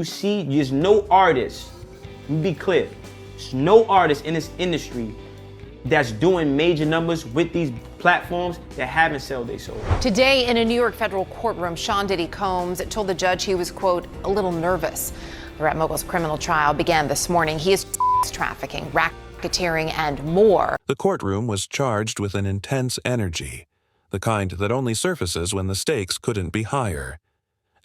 You see, there's no artist, let me be clear, there's no artist in this industry that's doing major numbers with these platforms that haven't sold their soul. Today in a New York federal courtroom, Sean Diddy Combs told the judge he was, quote, a little nervous. The rap mogul's criminal trial began this morning. He is trafficking, racketeering, and more. The courtroom was charged with an intense energy, the kind that only surfaces when the stakes couldn't be higher.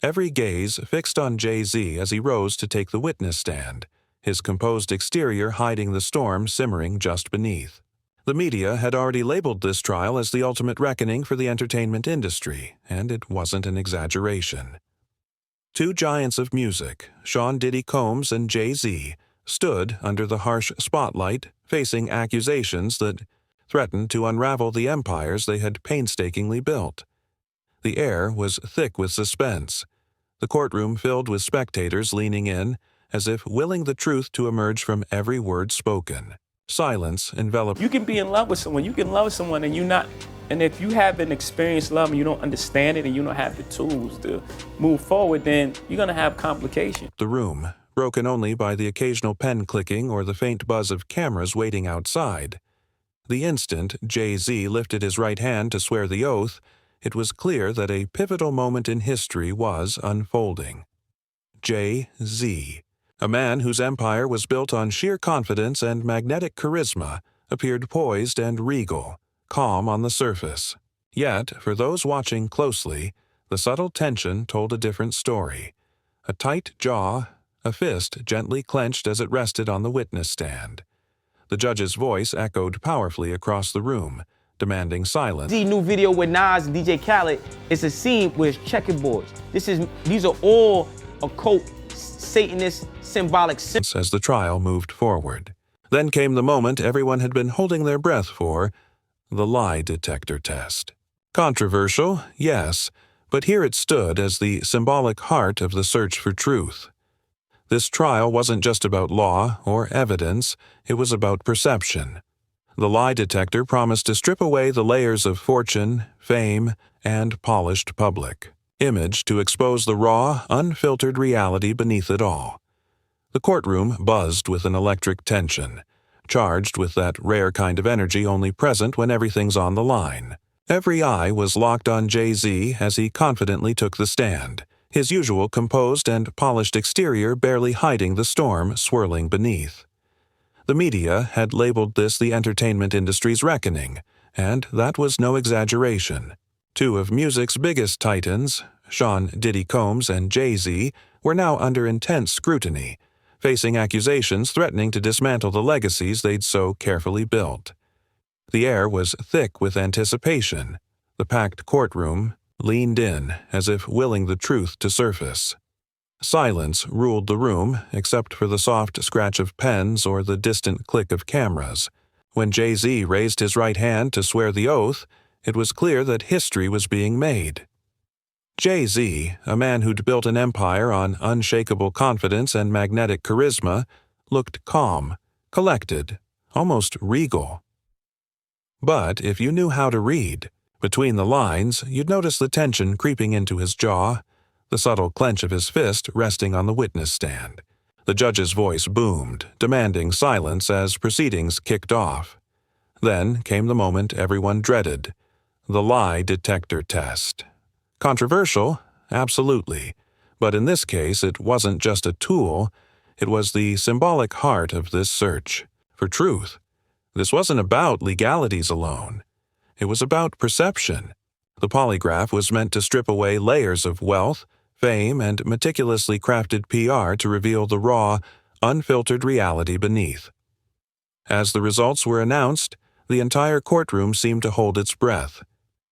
Every gaze fixed on Jay-Z as he rose to take the witness stand, his composed exterior hiding the storm simmering just beneath. The media had already labeled this trial as the ultimate reckoning for the entertainment industry, and it wasn't an exaggeration. Two giants of music, Sean Diddy Combs and Jay-Z, stood under the harsh spotlight, facing accusations that threatened to unravel the empires they had painstakingly built. The air was thick with suspense, the courtroom filled with spectators leaning in, as if willing the truth to emerge from every word spoken. Silence enveloped. You can be in love with someone, you can love someone, and if you haven't experienced love and you don't understand it and you don't have the tools to move forward, then you're gonna have complications. The room, broken only by the occasional pen clicking or the faint buzz of cameras waiting outside. The instant Jay-Z lifted his right hand to swear the oath, it was clear that a pivotal moment in history was unfolding. Jay-Z, a man whose empire was built on sheer confidence and magnetic charisma, appeared poised and regal, calm on the surface. Yet, for those watching closely, the subtle tension told a different story. A tight jaw, a fist gently clenched as it rested on the witness stand. The judge's voice echoed powerfully across the room, demanding silence. The new video with Nas and DJ Khaled, it's a scene with checkerboards. These are all occult, Satanist, symbolic symbols. As the trial moved forward. Then came the moment everyone had been holding their breath for, the lie detector test. Controversial, yes, but here it stood as the symbolic heart of the search for truth. This trial wasn't just about law or evidence, it was about perception. The lie detector promised to strip away the layers of fortune, fame, and polished public image to expose the raw, unfiltered reality beneath it all. The courtroom buzzed with an electric tension, charged with that rare kind of energy only present when everything's on the line. Every eye was locked on Jay-Z as he confidently took the stand, his usual composed and polished exterior barely hiding the storm swirling beneath. The media had labeled this the entertainment industry's reckoning, and that was no exaggeration. Two of music's biggest titans, Sean Diddy Combs and Jay-Z, were now under intense scrutiny, facing accusations threatening to dismantle the legacies they'd so carefully built. The air was thick with anticipation. The packed courtroom leaned in, as if willing the truth to surface. Silence ruled the room, except for the soft scratch of pens or the distant click of cameras. When Jay-Z raised his right hand to swear the oath, it was clear that history was being made. Jay-Z, a man who'd built an empire on unshakable confidence and magnetic charisma, looked calm, collected, almost regal. But if you knew how to read, between the lines, you'd notice the tension creeping into his jaw, the subtle clench of his fist resting on the witness stand. The judge's voice boomed, demanding silence as proceedings kicked off. Then came the moment everyone dreaded, the lie detector test. Controversial? Absolutely. But in this case, it wasn't just a tool, it was the symbolic heart of this search for truth. This wasn't about legalities alone. It was about perception. The polygraph was meant to strip away layers of wealth, fame, and meticulously crafted PR to reveal the raw, unfiltered reality beneath. As the results were announced, the entire courtroom seemed to hold its breath.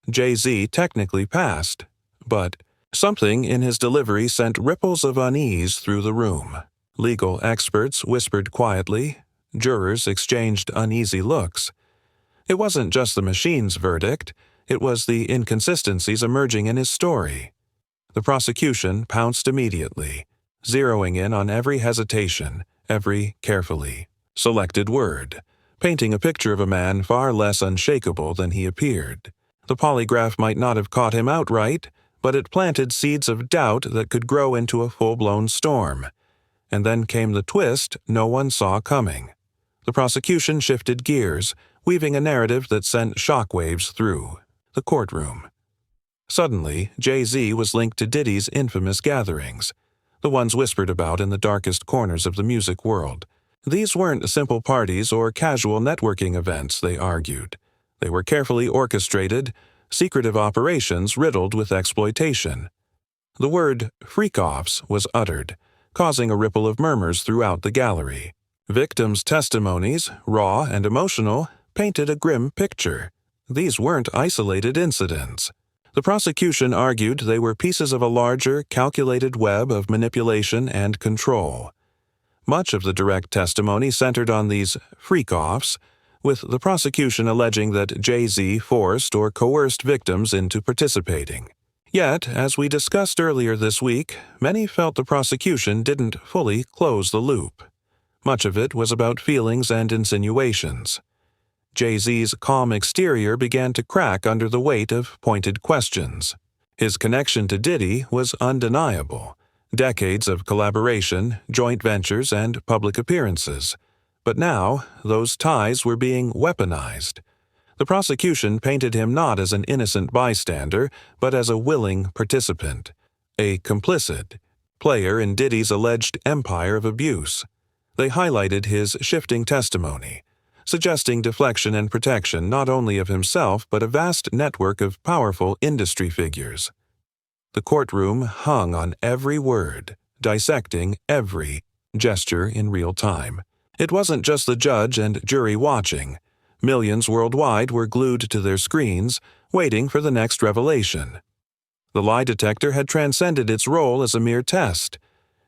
Jay-Z technically passed, but something in his delivery sent ripples of unease through the room. Legal experts whispered quietly, jurors exchanged uneasy looks. It wasn't just the machine's verdict, it was the inconsistencies emerging in his story. The prosecution pounced immediately, zeroing in on every hesitation, every carefully selected word, painting a picture of a man far less unshakable than he appeared. The polygraph might not have caught him outright, but it planted seeds of doubt that could grow into a full-blown storm. And then came the twist no one saw coming. The prosecution shifted gears, weaving a narrative that sent shockwaves through the courtroom. Suddenly, Jay-Z was linked to Diddy's infamous gatherings, the ones whispered about in the darkest corners of the music world. These weren't simple parties or casual networking events, they argued. They were carefully orchestrated, secretive operations riddled with exploitation. The word freak-offs was uttered, causing a ripple of murmurs throughout the gallery. Victims' testimonies, raw and emotional, painted a grim picture. These weren't isolated incidents. The prosecution argued they were pieces of a larger, calculated web of manipulation and control. Much of the direct testimony centered on these freak-offs, with the prosecution alleging that Jay-Z forced or coerced victims into participating. Yet, as we discussed earlier this week, many felt the prosecution didn't fully close the loop. Much of it was about feelings and insinuations. Jay-Z's calm exterior began to crack under the weight of pointed questions. His connection to Diddy was undeniable. Decades of collaboration, joint ventures, and public appearances. But now, those ties were being weaponized. The prosecution painted him not as an innocent bystander, but as a willing participant, a complicit player in Diddy's alleged empire of abuse. They highlighted his shifting testimony, suggesting deflection and protection not only of himself but a vast network of powerful industry figures. The courtroom hung on every word, dissecting every gesture in real time. It wasn't just the judge and jury watching. Millions worldwide were glued to their screens, waiting for the next revelation. The lie detector had transcended its role as a mere test.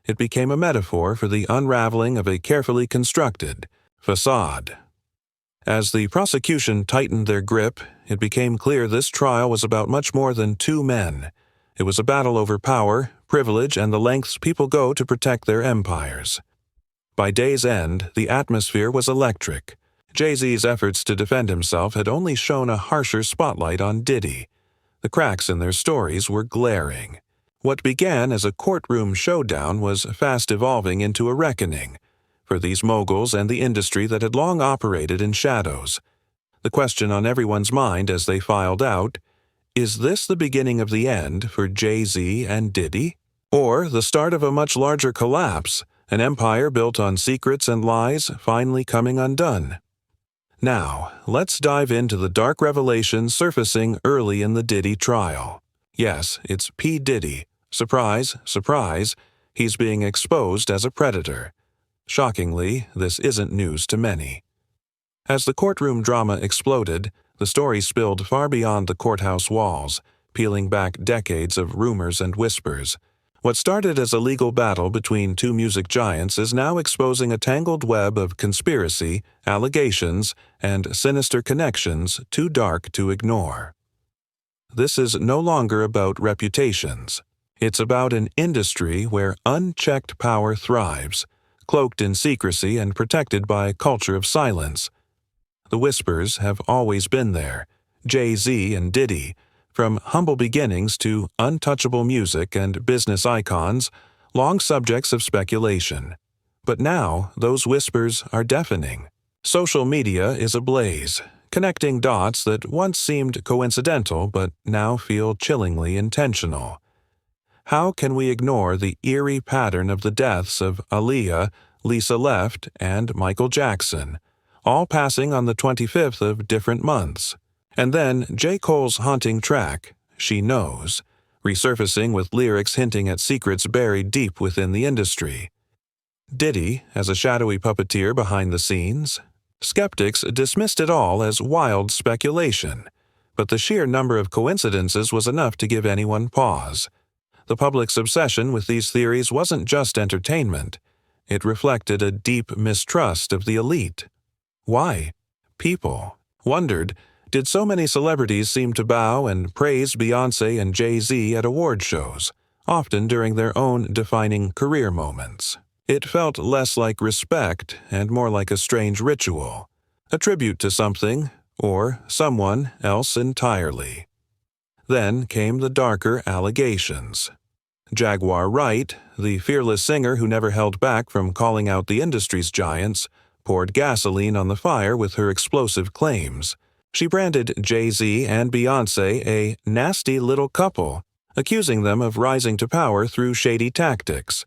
It became a metaphor for the unraveling of a carefully constructed facade. As the prosecution tightened their grip, it became clear this trial was about much more than two men. It was a battle over power, privilege, and the lengths people go to protect their empires. By day's end, the atmosphere was electric. Jay-Z's efforts to defend himself had only shone a harsher spotlight on Diddy. The cracks in their stories were glaring. What began as a courtroom showdown was fast evolving into a reckoning for these moguls and the industry that had long operated in shadows. The question on everyone's mind as they filed out, is this the beginning of the end for Jay-Z and Diddy? Or the start of a much larger collapse, an empire built on secrets and lies finally coming undone? Now, let's dive into the dark revelations surfacing early in the Diddy trial. Yes, it's P. Diddy. Surprise, surprise, he's being exposed as a predator. Shockingly, this isn't news to many. As the courtroom drama exploded, the story spilled far beyond the courthouse walls, peeling back decades of rumors and whispers. What started as a legal battle between two music giants is now exposing a tangled web of conspiracy, allegations, and sinister connections too dark to ignore. This is no longer about reputations. It's about an industry where unchecked power thrives, cloaked in secrecy and protected by a culture of silence. The whispers have always been there. Jay-Z and Diddy, from humble beginnings to untouchable music and business icons, long subjects of speculation. But now, those whispers are deafening. Social media is ablaze, connecting dots that once seemed coincidental but now feel chillingly intentional. How can we ignore the eerie pattern of the deaths of Aaliyah, Lisa Left, and Michael Jackson, all passing on the 25th of different months? And then J. Cole's haunting track, She Knows, resurfacing with lyrics hinting at secrets buried deep within the industry. Diddy, as a shadowy puppeteer behind the scenes? Skeptics dismissed it all as wild speculation, but the sheer number of coincidences was enough to give anyone pause. The public's obsession with these theories wasn't just entertainment. It reflected a deep mistrust of the elite. Why? People wondered, did so many celebrities seem to bow and praise Beyoncé and Jay-Z at award shows, often during their own defining career moments? It felt less like respect and more like a strange ritual, a tribute to something or someone else entirely. Then came the darker allegations. Jaguar Wright, the fearless singer who never held back from calling out the industry's giants, poured gasoline on the fire with her explosive claims. She branded Jay-Z and Beyoncé a nasty little couple, accusing them of rising to power through shady tactics.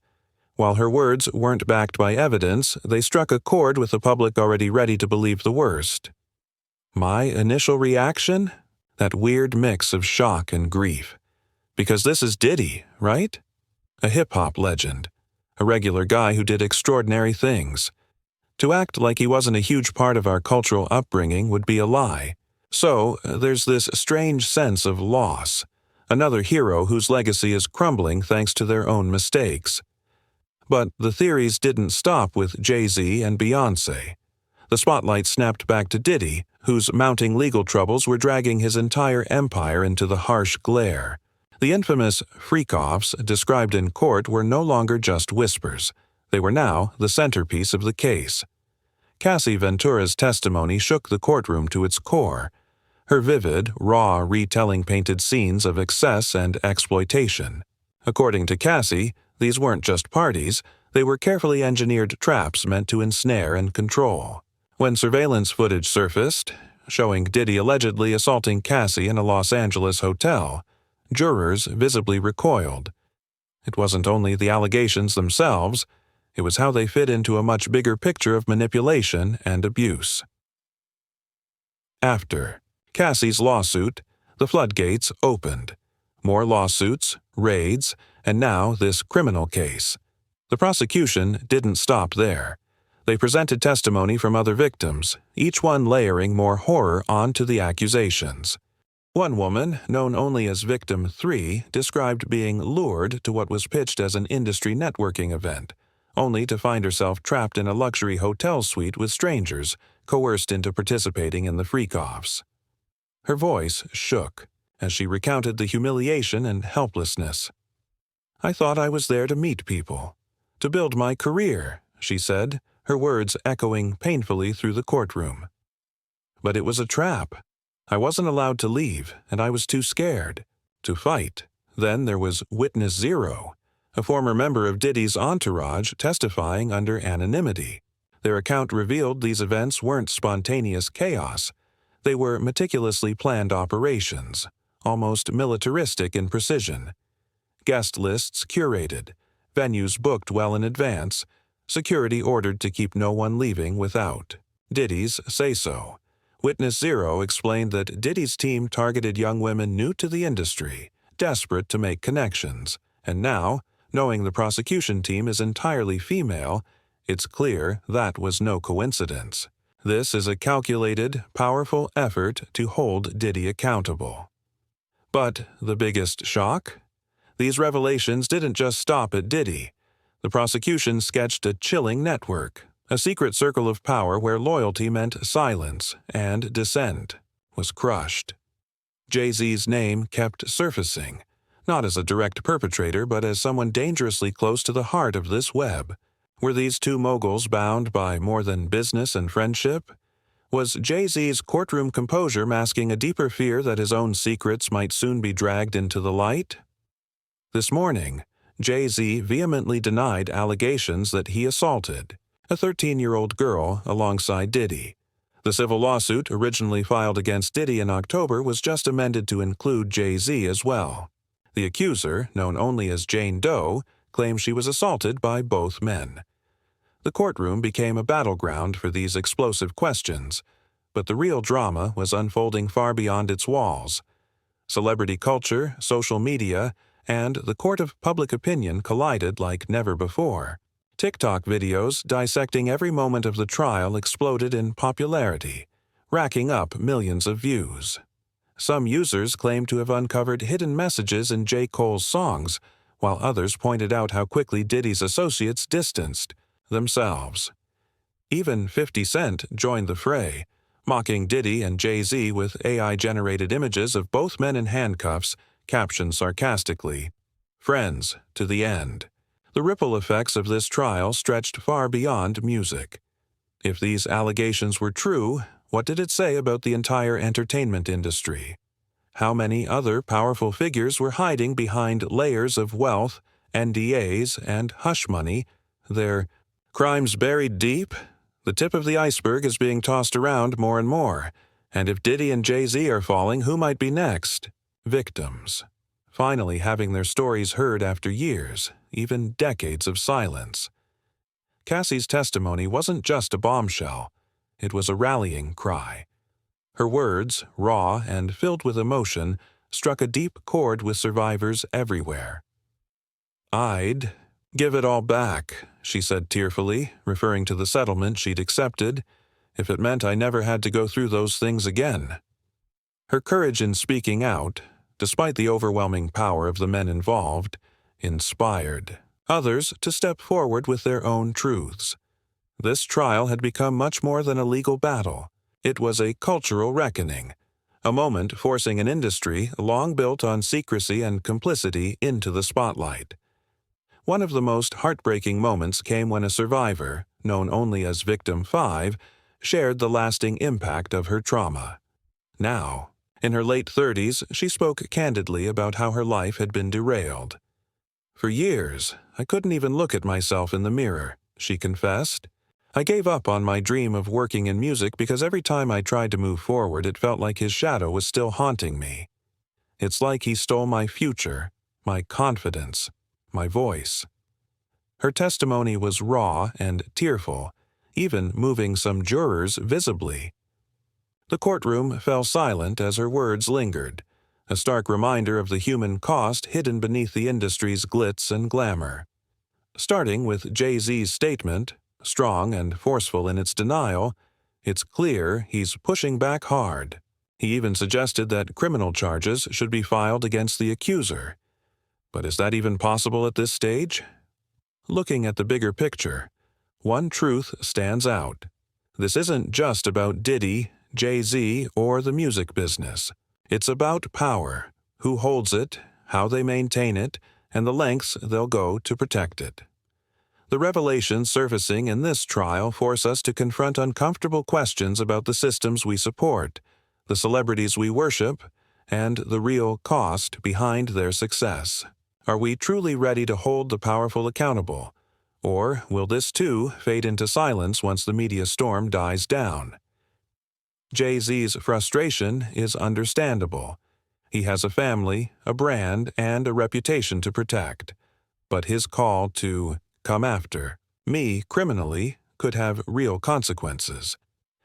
While her words weren't backed by evidence, they struck a chord with the public already ready to believe the worst. My initial reaction? That weird mix of shock and grief. Because this is Diddy, right? A hip-hop legend. A regular guy who did extraordinary things. To act like he wasn't a huge part of our cultural upbringing would be a lie. So, there's this strange sense of loss. Another hero whose legacy is crumbling thanks to their own mistakes. But the theories didn't stop with Jay-Z and Beyoncé. The spotlight snapped back to Diddy, whose mounting legal troubles were dragging his entire empire into the harsh glare. The infamous freak-offs described in court were no longer just whispers. They were now the centerpiece of the case. Cassie Ventura's testimony shook the courtroom to its core. Her vivid, raw retelling painted scenes of excess and exploitation. According to Cassie, these weren't just parties, they were carefully engineered traps meant to ensnare and control. When surveillance footage surfaced, showing Diddy allegedly assaulting Cassie in a Los Angeles hotel, jurors visibly recoiled. It wasn't only the allegations themselves, it was how they fit into a much bigger picture of manipulation and abuse. After Cassie's lawsuit, the floodgates opened. More lawsuits, raids, and now this criminal case. The prosecution didn't stop there. They presented testimony from other victims, each one layering more horror onto the accusations. One woman, known only as Victim 3, described being lured to what was pitched as an industry networking event, only to find herself trapped in a luxury hotel suite with strangers, coerced into participating in the freak-offs. Her voice shook as she recounted the humiliation and helplessness. "I thought I was there to meet people, to build my career," she said, her words echoing painfully through the courtroom. "But it was a trap. I wasn't allowed to leave, and I was too scared to fight." Then there was Witness Zero, a former member of Diddy's entourage testifying under anonymity. Their account revealed these events weren't spontaneous chaos. They were meticulously planned operations, almost militaristic in precision. Guest lists curated, venues booked well in advance, security ordered to keep no one leaving without Diddy's say-so. Witness Zero explained that Diddy's team targeted young women new to the industry, desperate to make connections, and now, knowing the prosecution team is entirely female, it's clear that was no coincidence. This is a calculated, powerful effort to hold Diddy accountable. But the biggest shock? These revelations didn't just stop at Diddy. The prosecution sketched a chilling network, a secret circle of power where loyalty meant silence and dissent was crushed. Jay-Z's name kept surfacing, not as a direct perpetrator but as someone dangerously close to the heart of this web. Were these two moguls bound by more than business and friendship? Was Jay-Z's courtroom composure masking a deeper fear that his own secrets might soon be dragged into the light? This morning, Jay-Z vehemently denied allegations that he assaulted a 13-year-old girl alongside Diddy. The civil lawsuit originally filed against Diddy in October was just amended to include Jay-Z as well. The accuser, known only as Jane Doe, claimed she was assaulted by both men. The courtroom became a battleground for these explosive questions, but the real drama was unfolding far beyond its walls. Celebrity culture, social media, and the court of public opinion collided like never before. TikTok videos dissecting every moment of the trial exploded in popularity, racking up millions of views. Some users claimed to have uncovered hidden messages in J. Cole's songs, while others pointed out how quickly Diddy's associates distanced themselves. Even 50 Cent joined the fray, mocking Diddy and Jay-Z with AI-generated images of both men in handcuffs, captioned sarcastically, "Friends to the end." The ripple effects of this trial stretched far beyond music. If these allegations were true, what did it say about the entire entertainment industry? how many other powerful figures were hiding behind layers of wealth, NDAs, and hush money, their crimes buried deep? The tip of the iceberg is being tossed around more and more, and if Diddy and Jay-Z are falling, who might be next? Victims. Finally having their stories heard after years, even decades of silence. Cassie's testimony wasn't just a bombshell. It was a rallying cry. Her words, raw and filled with emotion, struck a deep chord with survivors everywhere. "I'd give it all back," she said tearfully, referring to the settlement she'd accepted, "if it meant I never had to go through those things again." Her courage in speaking out, despite the overwhelming power of the men involved, inspired others to step forward with their own truths. This trial had become much more than a legal battle. It was a cultural reckoning, a moment forcing an industry long built on secrecy and complicity into the spotlight. One of the most heartbreaking moments came when a survivor, known only as Victim 5, shared the lasting impact of her trauma. Now, in her late 30s, she spoke candidly about how her life had been derailed. "For years, I couldn't even look at myself in the mirror," she confessed. "I gave up on my dream of working in music because every time I tried to move forward, it felt like his shadow was still haunting me. It's like he stole my future, my confidence, my voice." Her testimony was raw and tearful, even moving some jurors visibly. The courtroom fell silent as her words lingered, a stark reminder of the human cost hidden beneath the industry's glitz and glamour. Starting with Jay-Z's statement, strong and forceful in its denial, it's clear he's pushing back hard. He even suggested that criminal charges should be filed against the accuser. But is that even possible at this stage? Looking at the bigger picture, one truth stands out. This isn't just about Diddy, Jay-Z, or the music business. It's about power, who holds it, how they maintain it, and the lengths they'll go to protect it. The revelations surfacing in this trial force us to confront uncomfortable questions about the systems we support, the celebrities we worship, and the real cost behind their success. Are we truly ready to hold the powerful accountable? Or will this too fade into silence once the media storm dies down? Jay-Z's frustration is understandable. He has a family, a brand, and a reputation to protect. But his call to come after me criminally could have real consequences.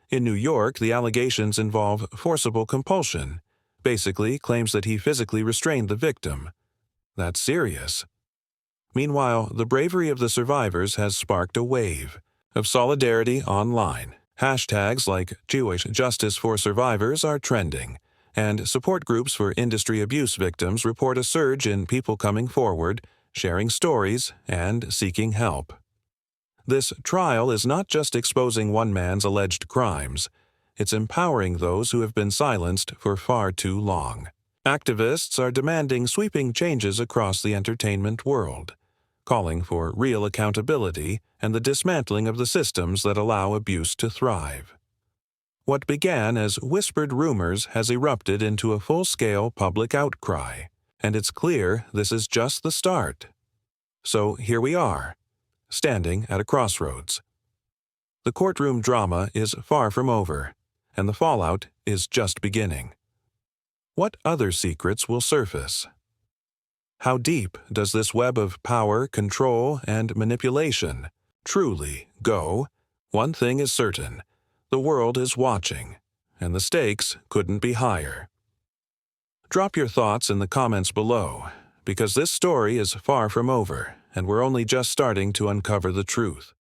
In New York, the allegations involve forcible compulsion, basically claims that he physically restrained the victim. That's serious. Meanwhile, the bravery of the survivors has sparked a wave of solidarity online. Hashtags like Jewish Justice for Survivors are trending, and support groups for industry abuse victims report a surge in people coming forward, sharing stories, and seeking help. This trial is not just exposing one man's alleged crimes, it's empowering those who have been silenced for far too long. Activists are demanding sweeping changes across the entertainment world, calling for real accountability and the dismantling of the systems that allow abuse to thrive. What began as whispered rumors has erupted into a full-scale public outcry, and it's clear this is just the start. So here we are, standing at a crossroads. The courtroom drama is far from over, and the fallout is just beginning. What other secrets will surface? How deep does this web of power, control, and manipulation truly go? One thing is certain: the world is watching, and the stakes couldn't be higher. Drop your thoughts in the comments below, because this story is far from over, and we're only just starting to uncover the truth.